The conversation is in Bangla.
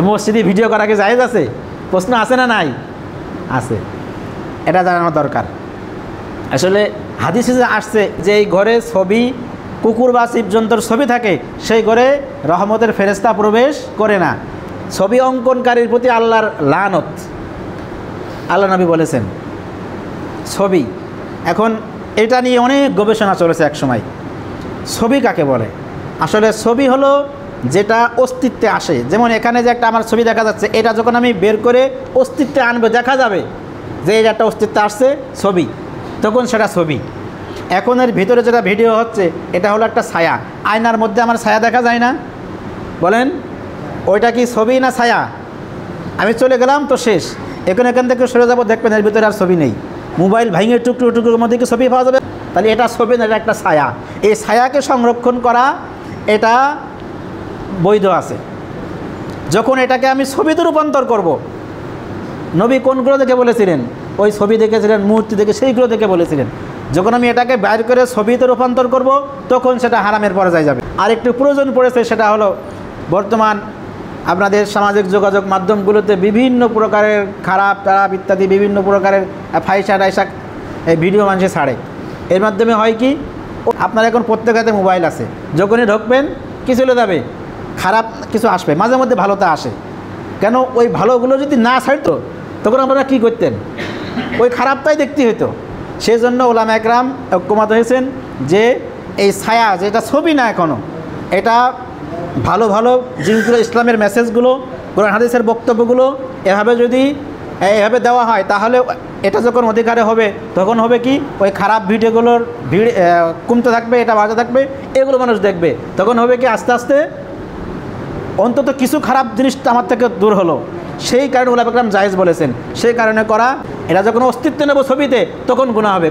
মসজিদে ভিডিও করা কি জায়েজ আছে? প্রশ্ন আছে না নাই? আছে, এটা জানানো দরকার। আসলে হাদিসে যে আসছে যে এই ঘরে ছবি, কুকুর বা জীবজন্তুর ছবি থাকে, সেই ঘরে রহমতের ফেরেশতা প্রবেশ করে না। ছবি অঙ্কনকারীর প্রতি আল্লাহর লানত, আল্লাহ নবী বলেছেন। ছবি, এখন এটা নিয়ে অনেক গবেষণা চলেছে এক সময়। ছবি কাকে বলে? আসলে ছবি হলো যেটা অস্তিত্বে আসে। যেমন এখানে যে একটা আমার ছবি দেখা যাচ্ছে, এটা যখন আমি বের করে অস্তিত্বে আনবো, দেখা যাবে যে এই একটা অস্তিত্বে আসছে ছবি, তখন সেটা ছবি। এখন এর ভিতরে যেটা ভিডিও হচ্ছে, এটা হলো একটা ছায়া। আয়নার মধ্যে আমার ছায়া দেখা যায় না? বলেন, ওইটা কি ছবি না ছায়া? আমি চলে গেলাম তো শেষ। এখান থেকে সরে যাবো, দেখবেন এর ভিতরে আর ছবি নেই। মোবাইল ভাঙে টুকরো টুকরোর মধ্যে কি ছবি পাওয়া যাবে? তাহলে এটা ছবি না, এটা একটা ছায়া। এই ছায়াকে সংরক্ষণ করা এটা বৈধ আছে। যখন এটাকে আমি ছবিতে রূপান্তর করব, নবী কোনগুলো দেখে বলেছিলেন? ওই ছবি দেখেছিলেন, মূর্তি দেখে, সেইগুলো দেখে বলেছিলেন। যখন আমি এটাকে বাইর করে ছবিতে রূপান্তর করব, তখন সেটা হারামের পর্যায়ে যাবে। আর একটু প্রয়োজন পড়েছে, সেটা হলো বর্তমান আপনাদের সামাজিক যোগাযোগ মাধ্যমগুলোতে বিভিন্ন প্রকারের খারাপ টারাপ ইত্যাদি বিভিন্ন প্রকারের ফাইসা টাইসা এই ভিডিও মানুষে ছাড়ে। এর মাধ্যমে হয় কি, আপনার এখন প্রত্যেক হাতে মোবাইল আছে, যখনই ঢুকবেন কি চলে যাবে, খারাপ কিছু আসবে, মাঝে মধ্যে ভালোটা আসে। কেন? ওই ভালোগুলো যদি না ছাড়তো, তখন আপনারা কী করতেন? ওই খারাপটাই দেখতে হতো। সেই জন্য ওলামা একরাম ঐক্যমত হয়েছেন যে এই ছায়া, যেটা ছবি না এখনও, এটা ভালো ভালো জিনিসগুলো, ইসলামের মেসেজগুলো, কোরআন হাদিসের বক্তব্যগুলো এভাবে দেওয়া হয়, তাহলে এটা যখন অধিকারে হবে, তখন হবে কি, ওই খারাপ ভিডিওগুলোর ভিড় কমতে থাকবে, এটা বাড়তে থাকবে, এগুলো মানুষ দেখবে। তখন হবে কি, আস্তে আস্তে অন্তত কিছু খারাপ জিনিসটা আমার থেকে দূর হলো। সেই কারণে ওলামা একরাম জায়েজ বলেছেন। সেই কারণে করা। এটা যখন অস্তিত্ব নেব ছবিতে, তখন গুনাহ হবে।